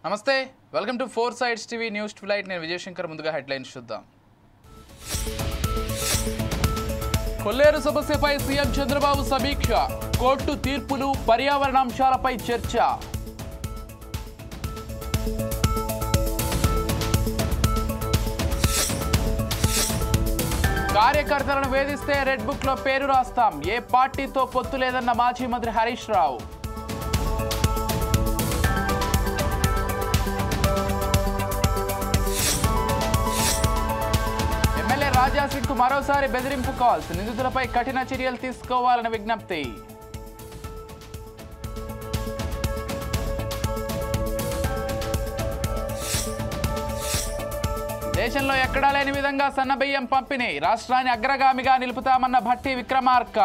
నమస్తే, welcome to four sides TV news twilight. నేను విజయశంకర్. ముందుగా హెడ్లైన్స్ చూద్దాం. కొల్లేరు సమస్యపై సీఎం చంద్రబాబు సమీక్ష. కోర్టు తీర్పులు, పర్యావరణ అంశాలపై చర్చ. కార్యకర్తలను వేధిస్తే రెడ్ బుక్ లో పేరు రాస్తాం. ఏ పార్టీతో పొత్తు లేదన్న మాజీ మంత్రి హరీష్ రావు. ఎమ్మెల్యే రాజా సింగ్ కు మరోసారి బెదిరింపు కాల్స్. నిందితులపై కఠిన చర్యలు తీసుకోవాలని విజ్ఞప్తి. దేశంలో ఎక్కడా లేని విధంగా సన్నబియ్యం పంపిణీ. రాష్ట్రాన్ని అగ్రగామిగా నిలుపుతామన్న భట్టి విక్రమార్క.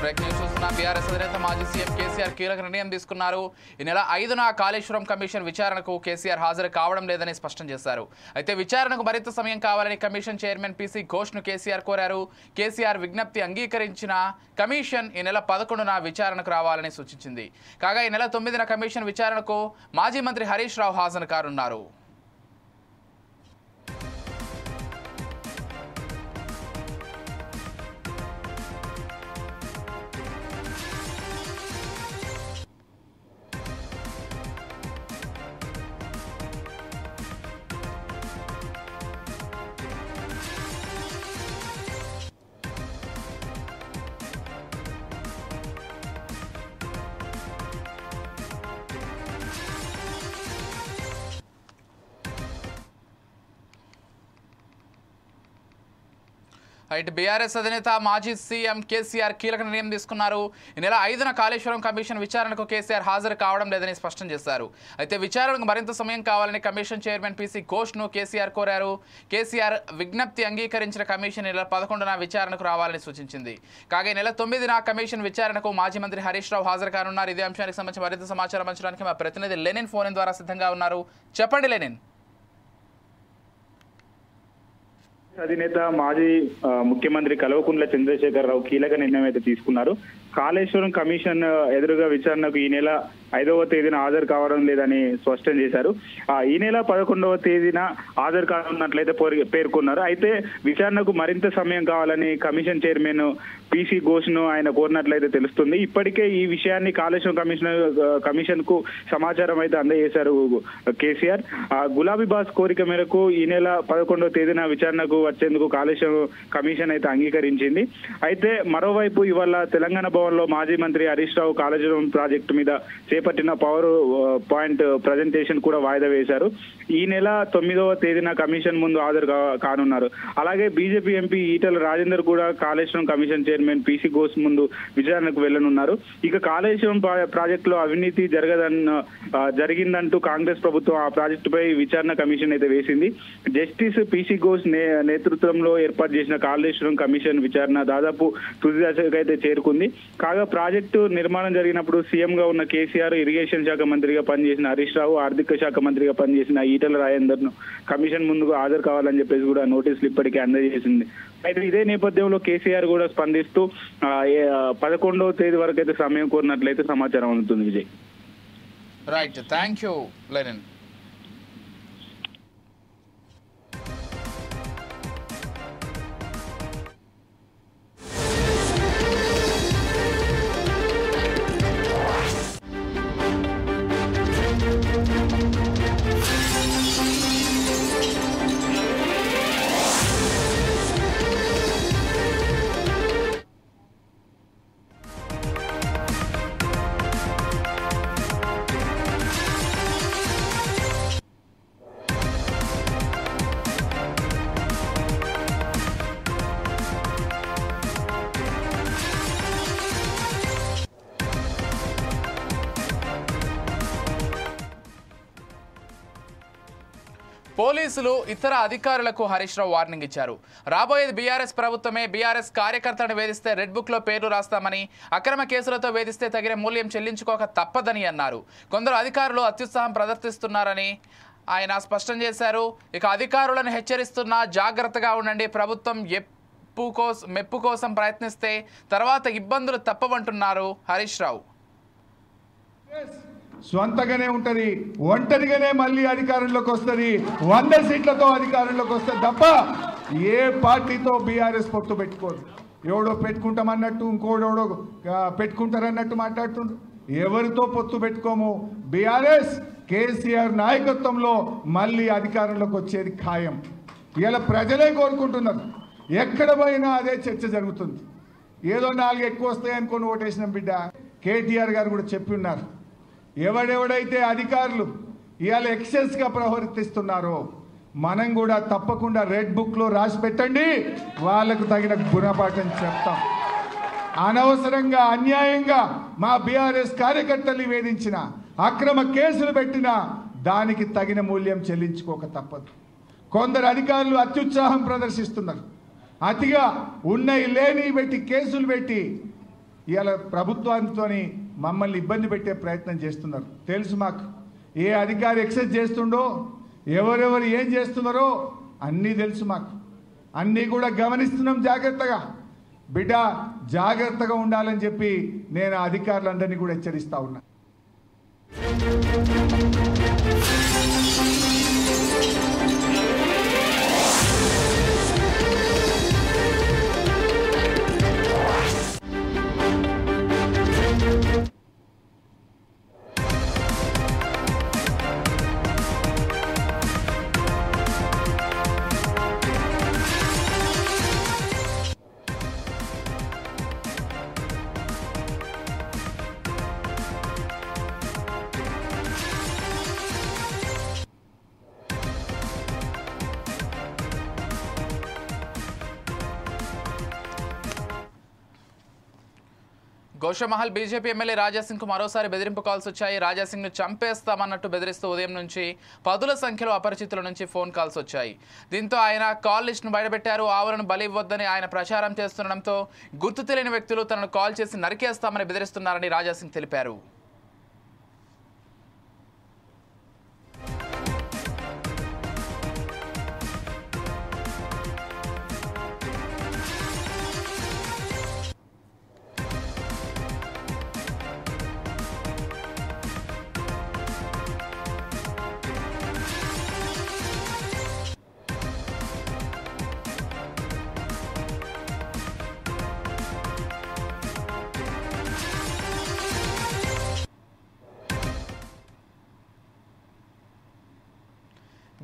బ్రేకింగ్ న్యూస్ చూస్తున్న బీఆర్ఎస్ అధినేత మాజీ సీఎం కేసీఆర్ కీలక నిర్ణయం తీసుకున్నారు. ఈ నెల 5న కాళేశ్వరం కమిషన్ విచారణకు కేసీఆర్ హాజరు కావడం లేదని స్పష్టం చేశారు. అయితే విచారణకు మరింత సమయం కావాలని కమిషన్ చైర్మన్ పీసీ ఘోష్ను కేసీఆర్ కోరారు. కేసీఆర్ విజ్ఞప్తి అంగీకరించిన కమిషన్ ఈ నెల 11న విచారణకు రావాలని సూచించింది. కాగా ఈ నెల 9న కమిషన్ విచారణకు మాజీ మంత్రి హరీష్ రావు హాజరు కానున్నారు. రైట్, బీఆర్ఎస్ అధినేత మాజీ సీఎం కేసీఆర్ కీలక నిర్ణయం తీసుకున్నారు. ఈ నెల 5న కాళేశ్వరం కమిషన్ విచారణకు కేసీఆర్ హాజరు కావడం లేదని స్పష్టం చేశారు. అయితే విచారణకు మరింత సమయం కావాలని కమిషన్ చైర్మన్ పీసీ ఘోష్ను కేసీఆర్ కోరారు. కేసీఆర్ విజ్ఞప్తి అంగీకరించిన కమిషన్ ఈ నెల 11న విచారణకు రావాలని సూచించింది. కాగా ఈ నెల 9న కమిషన్ విచారణకు మాజీ మంత్రి హరీష్ రావు హాజరు కానున్నారు. ఇదే అంశానికి సంబంధించి మరింత సమాచారం అంచడానికి మా ప్రతినిధి లెనిన్ ఫోన్ ద్వారా సిద్ధంగా ఉన్నారు. చెప్పండి లెనిన్. అధినేత మాజీ ముఖ్యమంత్రి కల్వకుంట్ల చంద్రశేఖరరావు కీలక నిర్ణయం అయితే తీసుకున్నారు. కాళేశ్వరం కమిషన్ ఎదురుగా విచారణకు ఈ నెల 5వ తేదీన హాజరు కావడం లేదని స్పష్టం చేశారు. ఈ నెల 11వ తేదీన హాజరు కానున్నట్లయితే పేర్కొన్నారు. అయితే విచారణకు మరింత సమయం కావాలని కమిషన్ చైర్మన్ పీసీ ఘోష్ను ఆయన కోరినట్లయితే తెలుస్తుంది. ఇప్పటికే ఈ విషయాన్ని కాళేశ్వరం కమిషన్ కు సమాచారం అయితే అందజేశారు కేసీఆర్. గులాబీ బాస్ కోరిక మేరకు ఈ నెల 11వ తేదీన విచారణకు వచ్చేందుకు కాళేశ్వరం కమిషన్ అయితే అంగీకరించింది. అయితే మరోవైపు ఇవాళ తెలంగాణ భవన్ లో మాజీ మంత్రి హరీష్ రావు కాళేశ్వరం ప్రాజెక్టు మీద చేపట్టిన పవర్ పాయింట్ ప్రజెంటేషన్ కూడా వాయిదా వేశారు. ఈ నెల 9వ తేదీన కమిషన్ ముందు హాజరు కానున్నారు. అలాగే బీజేపీ ఎంపీ ఈటెల రాజేందర్ కూడా Kaleshwaram commission chairman PC Ghosh ముందు విచారణకు వెళ్లనున్నారు. ఇక కాళేశ్వరం ప్రాజెక్టులో అవినీతి జరిగిందంటూ కాంగ్రెస్ ప్రభుత్వం ఆ ప్రాజెక్టుపై విచారణ కమిషన్ అయితే వేసింది. జస్టిస్ పీసీ ఘోష్ నేతృత్వంలో ఏర్పాటు చేసిన కాళేశ్వరం కమిషన్ విచారణ దాదాపు తుది దశకు అయితే చేరుకుంది. కాగా ప్రాజెక్టు నిర్మాణం జరిగినప్పుడు సీఎం గా ఉన్న కేసీఆర్, ఇరిగేషన్ శాఖ మంత్రిగా పనిచేసిన హరీష్ రావు, ఆర్థిక శాఖ మంత్రిగా పనిచేసిన ఈటెల రాజేందర్ ను కమిషన్ ముందుకు హాజరు కావాలని చెప్పేసి కూడా నోటీసులు ఇప్పటికే అందజేసింది. అయితే ఇదే నేపథ్యంలో కేసీఆర్ కూడా స్పందిస్తూ 11వ తేదీ వరకు అయితే సమయం కోరినట్లయితే సమాచారం అందుతుంది. Vijay. Right, thank you Lenin. పోలీసులు ఇతర అధికారులకు హరీష్ రావు వార్నింగ్ ఇచ్చారు. రాబోయేది బీఆర్ఎస్ ప్రభుత్వమే. బీఆర్ఎస్ కార్యకర్తలను వేధిస్తే రెడ్ బుక్ లో పేర్లు రాస్తామని, అక్రమ కేసులతో వేధిస్తే తగిన మూల్యం చెల్లించుకోక తప్పదని అన్నారు. కొందరు అధికారులు అత్యుత్సాహం ప్రదర్శిస్తున్నారని ఆయన స్పష్టం చేశారు. ఇక అధికారులను హెచ్చరిస్తున్నా జాగ్రత్తగా ఉండండి. ప్రభుత్వం మెప్పు కోసం ప్రయత్నిస్తే తర్వాత ఇబ్బందులు తప్పవంటున్నారు హరీష్ రావు. స్వంతగానే ఉంటది, ఒంటరిగానే మళ్ళీ అధికారంలోకి వస్తుంది, 100 సీట్లతో అధికారంలోకి వస్తుంది తప్ప ఏ పార్టీతో బీఆర్ఎస్ పొత్తు పెట్టుకోదు. ఎవడో పెట్టుకుంటామన్నట్టు ఇంకోడెవడో పెట్టుకుంటారన్నట్టు మాట్లాడుతుండ్రు. ఎవరితో పొత్తు పెట్టుకోము. బీఆర్ఎస్ కేసీఆర్ నాయకత్వంలో మళ్ళీ అధికారంలోకి వచ్చేది ఖాయం. ఇలా ప్రజలే కోరుకుంటున్నారు. ఎక్కడ పోయినా అదే చర్చ జరుగుతుంది. ఏదో 4 ఎక్కువ వస్తాయి అనుకొని ఓటేసినాం బిడ్డ. కేటీఆర్ గారు కూడా చెప్పి ఉన్నారు, ఎవడెవడైతే అధికారులు ఇవాళ ఎక్సెస్గా ప్రవర్తిస్తున్నారో మనం కూడా తప్పకుండా రెడ్ బుక్లో రాసి పెట్టండి, వాళ్ళకు తగిన గుణపాఠం చెప్తాం. అనవసరంగా అన్యాయంగా మా బీఆర్ఎస్ కార్యకర్తల్ని వేధించిన, అక్రమ కేసులు పెట్టిన దానికి తగిన మూల్యం చెల్లించుకోక తప్పదు. కొందరు అధికారులు అత్యుత్సాహం ప్రదర్శిస్తున్నారు. అతిగా ఉన్నాయి లేని పెట్టి కేసులు పెట్టి ఇవాళ ప్రభుత్వంతో మమ్మల్ని ఇబ్బంది పెట్టే ప్రయత్నం చేస్తున్నారు. తెలుసు మాకు ఏ అధికారి ఎక్సెస్ చేస్తుండో, ఎవరెవరు ఏం చేస్తున్నారో అన్నీ తెలుసు మాకు. అన్నీ కూడా గమనిస్తున్నాం జాగ్రత్తగా. బిడ్డ జాగ్రత్తగా ఉండాలని చెప్పి నేను అధికారులందరినీ కూడా హెచ్చరిస్తా ఉన్నా. గోషమహల్ బీజేపీ ఎమ్మెల్యే రాజాసింగ్కు మరోసారి బెదిరింపు కాల్స్ వచ్చాయి. రాజాసింగ్ను చంపేస్తామన్నట్టు బెదిరిస్తూ ఉదయం నుంచి పదుల సంఖ్యలో అపరిచితుల నుంచి ఫోన్ కాల్స్ వచ్చాయి. దీంతో ఆయన కాల్ లిస్టును బయటపెట్టారు. ఆవులను బలి ఇవ్వొద్దని ఆయన ప్రచారం చేస్తుండడంతో గుర్తు తెలియని వ్యక్తులు తనను కాల్ చేసి నరికేస్తామని బెదిరిస్తున్నారని రాజాసింగ్ తెలిపారు.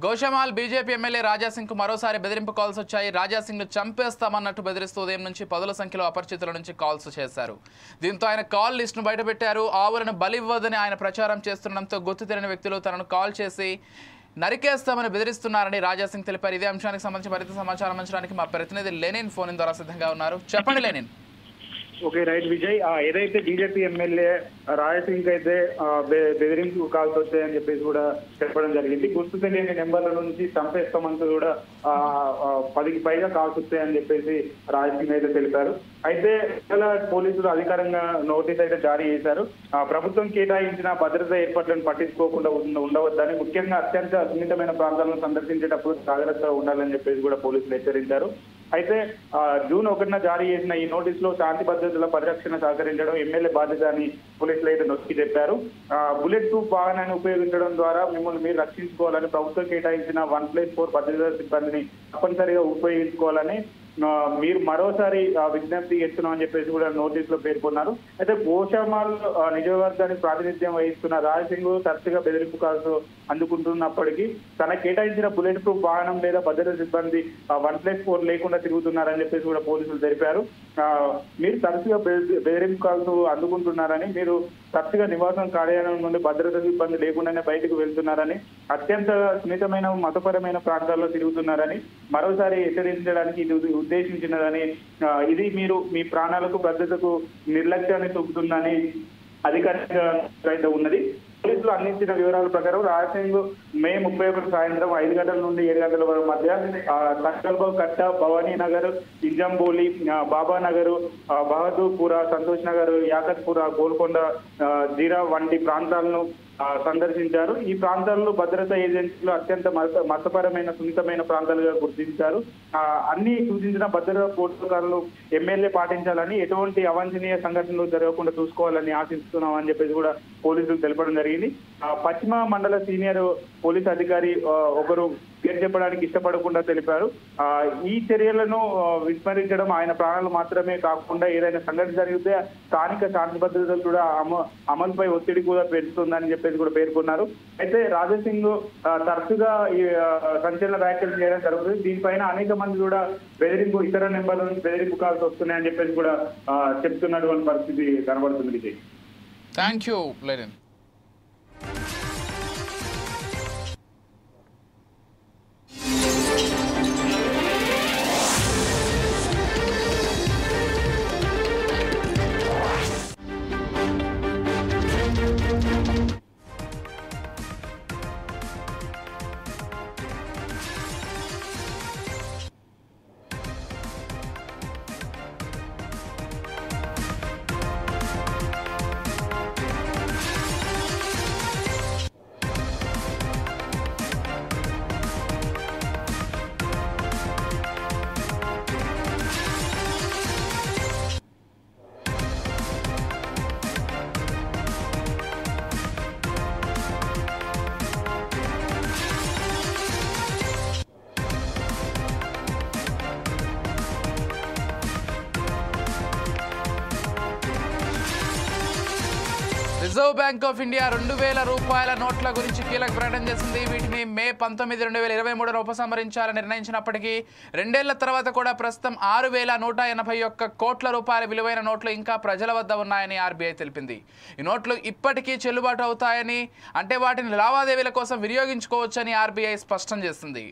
గోషమహల్ బీజేపీ ఎమ్మెల్యే రాజాసింగ్కు మరోసారి బెదిరింపు కాల్స్ వచ్చాయి. రాజాసింగ్ను చంపేస్తామన్నట్టు బెదిరిస్తూ ఉదయం నుంచి పదుల సంఖ్యలో అపరిచితుల నుంచి కాల్స్ చేశారు. దీంతో ఆయన కాల్ లిస్టును బయటపెట్టారు. ఆవులను బలివ్వదని ఆయన ప్రచారం చేస్తుండడంతో గుర్తు తెలియని వ్యక్తులు తనను కాల్ చేసి నరికేస్తామని బెదిరిస్తున్నారని రాజాసింగ్ తెలిపారు. ఇదే అంశానికి సంబంధించి మరింత సమాచారం అందించడానికి మా ప్రతినిధి లెనిన్ ఫోన్ ద్వారా సిద్ధంగా ఉన్నారు. చెప్పండి లెనిన్. ఓకే రైట్ విజయ్, ఏదైతే బీజేపీ ఎమ్మెల్యే రాయసింగ్ అయితే బెదిరింపు కాల్స్ వచ్చాయని చెప్పేసి కూడా చెప్పడం జరిగింది. గుర్తు తెలియని నెంబర్ల నుంచి చంపేస్తామంటూ కూడా 10కి పైగా కాల్స్ వచ్చాయని చెప్పేసి రాయసింగ్ అయితే తెలిపారు. అయితే పోలీసులు అధికారంగా నోటీస్ అయితే జారీ చేశారు. ప్రభుత్వం కేటాయించిన భద్రతా ఏర్పాట్లను పట్టించుకోకుండా ఉండవద్దని, ముఖ్యంగా అత్యంత సున్నితమైన ప్రాంతాలను సందర్శించేటప్పుడు జాగ్రత్తగా ఉండాలని చెప్పేసి కూడా పోలీసులు హెచ్చరించారు. అయితే జూన్ 1న జారీ చేసిన ఈ నోటీసులో శాంతి భద్రతల పరిరక్షణ సహకరించడం ఎమ్మెల్యే బాధ్యత అని పోలీసులు అయితే నొక్కి చెప్పారు. బుల్లెట్ ప్రూఫ్ వాహనాన్ని ఉపయోగించడం ద్వారా మిమ్మల్ని మీరు రక్షించుకోవాలని, ప్రభుత్వం కేటాయించిన 1+4 భద్రతా సిబ్బందిని తప్పనిసరిగా ఉపయోగించుకోవాలని మీరు మరోసారి విజ్ఞప్తి చేస్తున్నామని చెప్పేసి కూడా నోటీసులో పేర్కొన్నారు. అయితే గోషామాల్ నియోజకవర్గానికి ప్రాతినిధ్యం వహిస్తున్న రాజసింగ్ తరచుగా బెదిరింపు కాల్స్ అందుకుంటున్నప్పటికీ తన కేటాయించిన బుల్లెట్ ప్రూఫ్ వాహనం లేదా భద్రతా సిబ్బంది 1+4 లేకుండా తిరుగుతున్నారని చెప్పేసి కూడా పోలీసులు తెలిపారు. మీరు తరచుగా బెదిరింపు కాల్స్ అందుకుంటున్నారని, మీరు తరచుగా నివాసం కార్యాలయం నుండి భద్రతా సిబ్బంది లేకుండానే బయటకు వెళ్తున్నారని, అత్యంత సున్నితమైన మతపరమైన ప్రాంతాల్లో తిరుగుతున్నారని మరోసారి హెచ్చరించడానికి ఇది ఉద్దేశించినదని, ఇది మీరు మీ ప్రాణాలకు భద్రతకు నిర్లక్ష్యాన్ని చూపుతుందని అధికారికంగా ఉన్నది. పోలీసులు అందించిన వివరాల ప్రకారం రాజసింగ్ మే 31 సాయంత్రం 5 గంటల నుండి 7 గంటల వరకు మధ్య సంకల్ప కట్ట, భవానీ నగర్, ఇంజంబోలి, బాబా నగర్, బహదూర్పుర, సంతోష్ నగర్, యాకత్పుర, గోల్కొండ, జీరా వంటి ప్రాంతాలను సందర్శించారు. ఈ ప్రాంతాల్లో భద్రతా ఏజెన్సీలు అత్యంత మతపరమైన సున్నితమైన ప్రాంతాలుగా గుర్తించారు. అన్ని సూచించిన భద్రతా ప్రోటోకాల్ను ఎమ్మెల్యే పాటించాలని, ఎటువంటి అవాంఛనీయ సంఘటనలు జరగకుండా చూసుకోవాలని ఆశిస్తున్నామని చెప్పేసి కూడా పోలీసులు తెలపడం జరిగింది. పశ్చిమ మండల సీనియర్ పోలీస్ అధికారి ఒకరు పేరు చెప్పడానికి ఇష్టపడకుండా తెలిపారు. ఈ చర్యలను విస్మరించడం ఆయన ప్రాణాలు మాత్రమే కాకుండా ఏదైనా సంఘటన జరిగితే స్థానిక శాంతి భద్రతలు కూడా అమలుపై ఒత్తిడి కూడా పెంచుతుందని చెప్పేసి కూడా పేర్కొన్నారు. అయితే రాజాసింగ్ తరచుగా ఈ సంచలన వ్యాఖ్యలు చేయడం జరుగుతుంది. దీనిపైన అనేక మంది కూడా ఇతర నెంబర్ల నుంచి బెదిరింపు కాల్స్ వస్తున్నాయని చెప్పేసి కూడా చెప్తున్నటువంటి పరిస్థితి కనబడుతుంది. Vijay, thank you Lenin. Reserve bank of India 2000 రూపాయల నోట్ల గురించి కీలక ప్రకటన చేసింది. వీటిని మే 19, 2023 ఉపసంహరించాలని నిర్ణయించినప్పటికీ 2 ఏళ్ల తర్వాత కూడా ప్రస్తుతం 6181 కోట్ల రూపాయల విలువైన నోట్లు ఇంకా ప్రజల వద్ద ఉన్నాయని ఆర్బీఐ తెలిపింది. ఈ నోట్లు ఇప్పటికీ చెల్లుబాటు అవుతాయని, అంటే వాటిని లావాదేవీల కోసం వినియోగించుకోవచ్చని ఆర్బీఐ స్పష్టం చేసింది.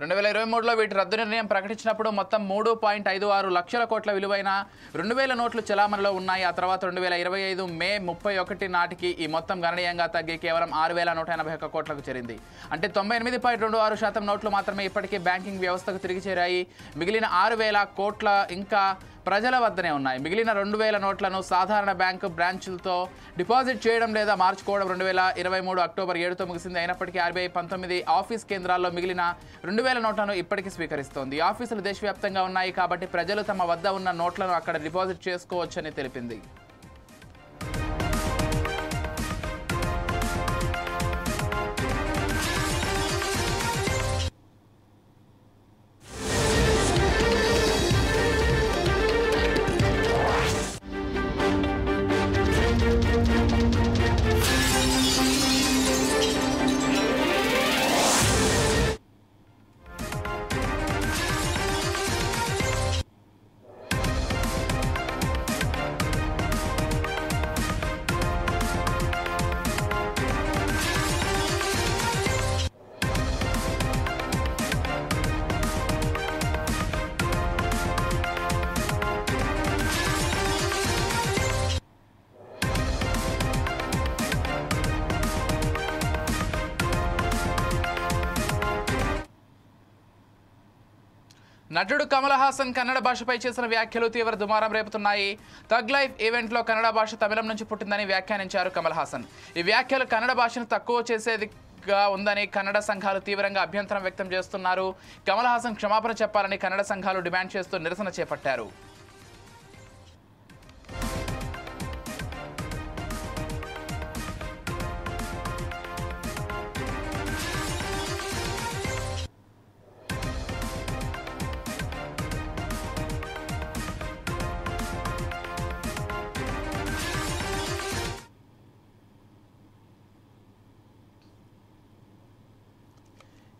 రెండు 2023లో వీటి రద్దు నిర్ణయం ప్రకటించినప్పుడు మొత్తం 3.56 లక్షల కోట్ల విలువైన 2000 నోట్లు చలామణిలో ఉన్నాయి. ఆ తర్వాత 2025 మే 31 నాటికి ఈ మొత్తం గణనీయంగా తగ్గి కేవలం 6181 కోట్లకు చేరింది. అంటే 98.26% నోట్లు మాత్రమే ఇప్పటికీ బ్యాంకింగ్ వ్యవస్థకు తిరిగి చేరాయి. మిగిలిన 6000 కోట్ల ఇంకా ప్రజల వద్దనే ఉన్నాయి. మిగిలిన 2000 నోట్లను సాధారణ బ్యాంకు బ్రాంచులతో డిపాజిట్ చేయడం లేదా మార్చుకోవడం 2023 అక్టోబర్ 7తో ముగిసింది. అయినప్పటికీ ఆర్బీఐ 19 ఆఫీస్ కేంద్రాల్లో మిగిలిన 2000 నోట్లను ఇప్పటికీ స్వీకరిస్తోంది. ఈ ఆఫీసులు దేశవ్యాప్తంగా ఉన్నాయి కాబట్టి ప్రజలు తమ వద్ద ఉన్న నోట్లను అక్కడ డిపాజిట్ చేసుకోవచ్చని తెలిపింది. నటుడు కమల్ హాసన్ కన్నడ భాషపై చేసిన వ్యాఖ్యలు తీవ్ర దుమారం రేపుతున్నాయి. థగ్ లైఫ్ ఈవెంట్లో కన్నడ భాష తమిళం నుంచి పుట్టిందని వ్యాఖ్యానించారు కమల్ హాసన్. ఈ వ్యాఖ్యలు కన్నడ భాషను తక్కువ చేసేదిగా ఉందని కన్నడ సంఘాలు తీవ్రంగా అభ్యంతరం వ్యక్తం చేస్తున్నారు. కమల్ హాసన్ క్షమాపణ చెప్పాలని కన్నడ సంఘాలు డిమాండ్ చేస్తూ నిరసన చేపట్టారు.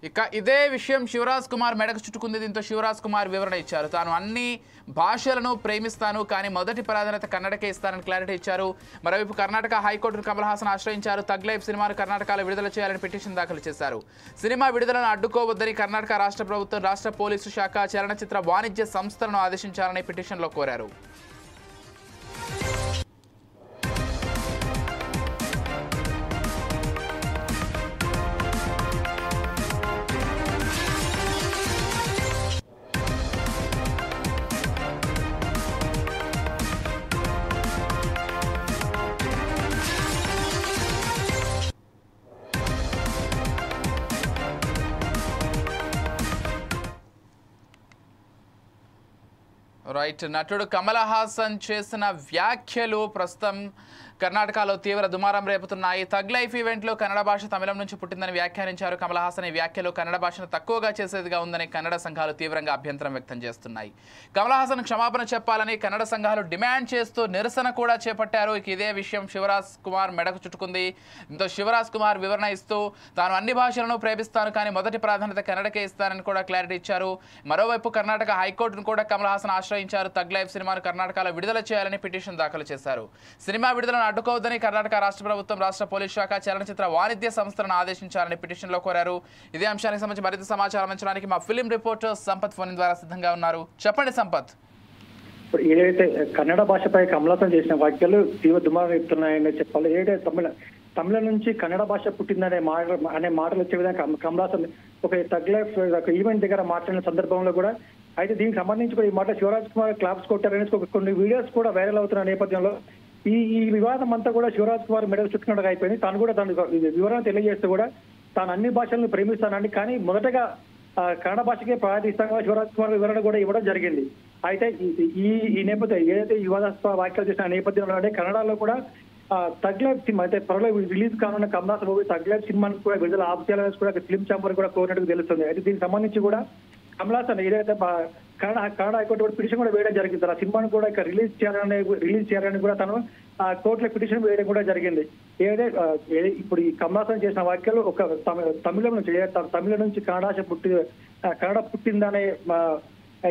ఇక ఇదే విషయం శివరాజ్ కుమార్ మెడకు చుట్టుకుంది. దీంతో శివరాజ్ కుమార్ వివరణ ఇచ్చారు. తాను అన్ని భాషలను ప్రేమిస్తాను, కానీ మొదటి ప్రాధాన్యత కన్నడకే ఇస్తానని క్లారిటీ ఇచ్చారు. మరోవైపు కర్ణాటక హైకోర్టును కమల్ హాసన్ ఆశ్రయించారు. తగ్ లైఫ్ సినిమాను కర్ణాటకలో విడుదల చేయాలని పిటిషన్ దాఖలు చేశారు. సినిమా విడుదలను అడ్డుకోవద్దని కర్ణాటక రాష్ట్ర ప్రభుత్వం, రాష్ట్ర పోలీసు శాఖ, చలనచిత్ర వాణిజ్య సంస్థలను ఆదేశించాలని పిటిషన్లో కోరారు. రైట్, నటుడు కమల్ హాసన్ చేసిన వ్యాఖ్యలు ప్రస్తుతం కర్ణాటకలో తీవ్ర దుమారం రేపుతున్నాయి. తగ్ లైఫ్ ఈవెంట్లో కన్నడ భాష తమిళం నుంచి పుట్టిందని వ్యాఖ్యానించారు కమల్ హాసన్. ఈ వ్యాఖ్యలు కన్నడ భాషను తక్కువగా చేసేదిగా ఉందని కన్నడ సంఘాలు తీవ్రంగా అభ్యంతరం వ్యక్తం చేస్తున్నాయి. కమల్ హాసన్ క్షమాపణ చెప్పాలని కన్నడ సంఘాలు డిమాండ్ చేస్తూ నిరసన కూడా చేపట్టారు. ఇదే విషయం శివరాజ్ కుమార్ మెడకు చుట్టుకుంది. దీంతో శివరాజ్ కుమార్ వివరణ ఇస్తూ తాను అన్ని భాషలను ప్రేమిస్తాను, కానీ మొదటి ప్రాధాన్యత కన్నడకే ఇస్తానని కూడా క్లారిటీ ఇచ్చారు. మరోవైపు కర్ణాటక హైకోర్టును కూడా కమల్ హాసన్ ఆశ్రయించారు. తగ్ లైఫ్ సినిమాను కర్ణాటకలో విడుదల చేయాలని పిటిషన్ దాఖలు చేశారు. సినిమా విడుదలను అడ్డుకోవద్దని కర్ణాటక రాష్ట్ర ప్రభుత్వం, రాష్ట్ర పోలీసు శాఖ, చలనచిత్ర వాణిజ్య సంస్థలను ఆదేశించాలని పిటిషన్లో కోరారు. ఇదే అంశానికి సంబంధించి మరింత సమాచారం అందించడానికి మా ఫిలిం రిపోర్టర్ సంపత్ ఫోన్ ద్వారా సిద్ధంగా ఉన్నారు. చెప్పండి సంపత్. ఏదైతే కన్నడ భాషపై కమల్ హాసన్ చేసిన వ్యాఖ్యలు తీవ్ర దుమారం రేపుతున్నాయని చెప్పాలి. ఏదైతే తమిళ నుంచి కన్నడ భాష పుట్టిందనే మాటలు వచ్చే విధంగా కమల్ హాసన్ ఒక తగ్ లైఫ్ ఒక ఈవెంట్ దగ్గర మాట్లాడిన సందర్భంలో కూడా అయితే దీనికి సంబంధించి కూడా ఈ మాట శివరాజ్ కుమార్ క్లాప్స్ కొట్టారనేసి కొన్ని వీడియోస్ కూడా వైరల్ అవుతున్న నేపథ్యంలో ఈ వివాదం అంతా కూడా శివరాజ్ కుమార్ మెడల్ చుట్టుకున్నట్టుగా అయిపోయింది. తాను కూడా దాని వివరణ తెలియజేస్తూ కూడా తాను అన్ని భాషలను ప్రేమిస్తానని, కానీ మొదటగా కన్నడ భాషకే ప్రాధాన్యత శివరాజ్ కుమార్ వివరణ కూడా ఇవ్వడం జరిగింది. అయితే ఈ నేపథ్యం ఏదైతే వివాదాస్పద వ్యాఖ్యలు చేసిన నేపథ్యంలోనే కన్నడలో కూడా తగ్ లైఫ్ సినిమా అయితే త్వరలో రిలీజ్ కానున్న కమల్ హాసన్ మూవీ తగ్ లైఫ్ సినిమాను కూడా విడుదల ఆఫ్ చేయాలని కూడా ఫిల్మ్ ఛాంబర్ కూడా కోరినట్టు తెలుస్తుంది. అయితే దీనికి సంబంధించి కూడా కమల్ హాసన్ ఏదైతే కన్నడ హైకోర్టు కూడా పిటిషన్ కూడా వేయడం జరిగింది. ఆ సినిమాను కూడా ఇక్కడ రిలీజ్ చేయాలని కూడా తను కోర్టులో పిటిషన్ వేయడం కూడా జరిగింది. ఇప్పుడు ఈ కమల్ హాసన్ చేసిన వ్యాఖ్యలు ఒక తమిళం నుంచి కన్నడ పుట్టిందనే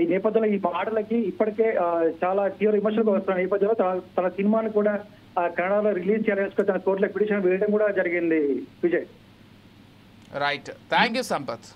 ఈ నేపథ్యంలో ఈ మాటలకి ఇప్పటికే చాలా తీవ్ర విమర్శలు వస్తున్న నేపథ్యంలో తన సినిమాను కూడా కన్నడలో రిలీజ్ చేయాలని తన కోర్టులో పిటిషన్ వేయడం కూడా జరిగింది. Vijay. Right, thank you Sampath.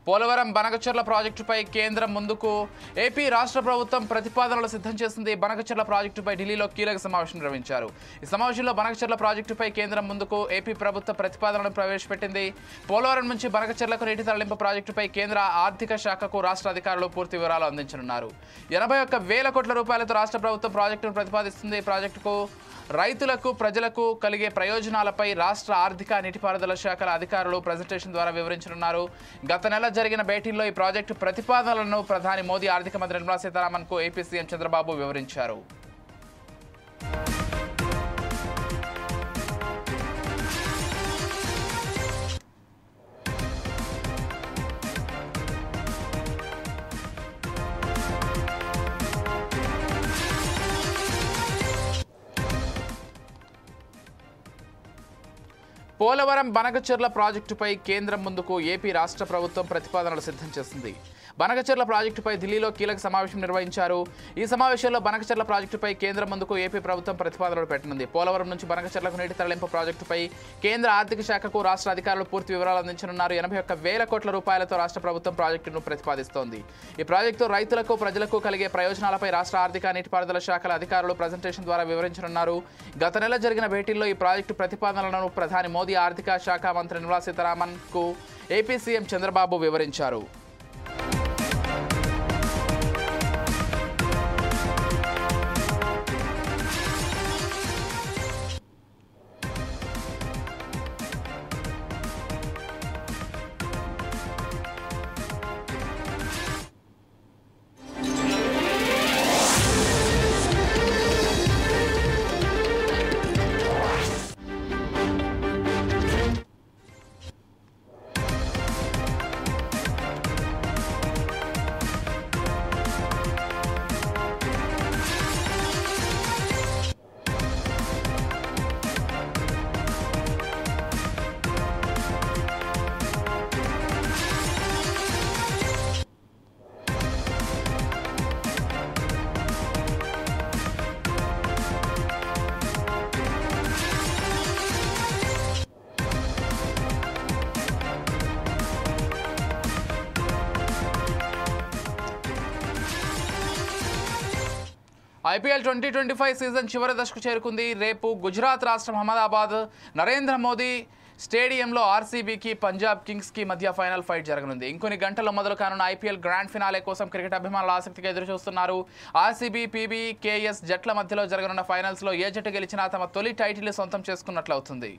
Polavaram Banakacherla ప్రాజెక్టుపై కేంద్రం ముందుకు ఏపీ రాష్ట్ర ప్రభుత్వం ప్రతిపాదనలు సిద్ధం చేసింది. బనకచెర్ల ప్రాజెక్టుపై ఢిల్లీలో కీలక సమావేశం నిర్వహించారు. ఈ సమావేశంలో బనకచెర్ల ప్రాజెక్టుపై కేంద్రం ముందుకు ఏపీ ప్రభుత్వ ప్రతిపాదనలను ప్రవేశపెట్టింది. పోలవరం నుంచి బనకచెర్లకు నీటి తరలింపు ప్రాజెక్టుపై కేంద్ర ఆర్థిక శాఖకు రాష్ట్ర అధికారులు పూర్తి వివరాలు అందించనున్నారు. 81,000 కోట్ల రూపాయలతో రాష్ట్ర ప్రభుత్వం ప్రాజెక్టును ప్రతిపాదిస్తుంది. ఈ ప్రాజెక్టుకు రైతులకు, ప్రజలకు కలిగే ప్రయోజనాలపై రాష్ట్ర ఆర్థిక, నీటిపారుదల శాఖల అధికారులు ప్రెజెంటేషన్ ద్వారా వివరించనున్నారు. గత నెల జరిగిన భేటీల్లో ఈ ప్రాజెక్టు ప్రతిపాదనలను ప్రధాని మోదీ, ఆర్థిక మంత్రి నిర్మలా సీతారామన్కు ఏపీ సీఎం చంద్రబాబు వివరించారు. పోలవరం బనకచెర్ల ప్రాజెక్టుపై కేంద్రం ముందుకు ఏపీ రాష్ట్ర ప్రభుత్వం ప్రతిపాదనలు సిద్ధం చేసింది. బనకచెర్ల ప్రాజెక్టుపై ఢిల్లీలో కీలక సమావేశం నిర్వహించారు. ఈ సమావేశంలో బనకచెర్ల ప్రాజెక్టుపై కేంద్రం ముందుకు ఏపీ ప్రభుత్వం ప్రతిపాదనలు పెట్టనుంది. పోలవరం నుంచి బనకచెర్లకు నీటి తరలింపు ప్రాజెక్టుపై కేంద్ర ఆర్థిక శాఖకు రాష్ట్ర అధికారులు పూర్తి వివరాలు అందించనున్నారు. 81,000 కోట్ల రూపాయలతో రాష్ట్ర ప్రభుత్వం ప్రాజెక్టును ప్రతిపాదిస్తోంది. ఈ ప్రాజెక్టు రైతులకు, ప్రజలకు కలిగే ప్రయోజనాలపై రాష్ట్ర ఆర్థిక, నీటిపారుదల శాఖల అధికారులు ప్రెజెంటేషన్ ద్వారా వివరించనున్నారు. గత నెల జరిగిన భేటీల్లో ఈ ప్రాజెక్టు ప్రతిపాదనలను ప్రధాని మోదీ, ఆర్థిక శాఖ మంత్రి నిర్మలా సీతారామన్కు ఏపీ సీఎం చంద్రబాబు వివరించారు. ఐపీఎల్ 2025 సీజన్ చివరి దశకు చేరుకుంది. రేపు గుజరాత్ రాష్ట్రం అహ్మదాబాద్ నరేంద్ర మోదీ స్టేడియంలో ఆర్సీబీకి పంజాబ్ కింగ్స్కి మధ్య ఫైనల్ ఫైట్ జరగనుంది. ఇంకొన్ని గంటల్లో మొదలు కానున్న ఐపీఎల్ గ్రాండ్ ఫినాలే కోసం క్రికెట్ అభిమానులు ఆసక్తిగా ఎదురుచూస్తున్నారు. ఆర్సీబీ, పీబీ, కేఎస్ జట్ల మధ్యలో జరగనున్న ఫైనల్స్లో ఏ జట్టు గెలిచినా తమ తొలి టైటిల్ సొంతం చేసుకున్నట్లవుతుంది.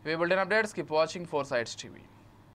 We build in updates. Keep watching 4 Sides TV.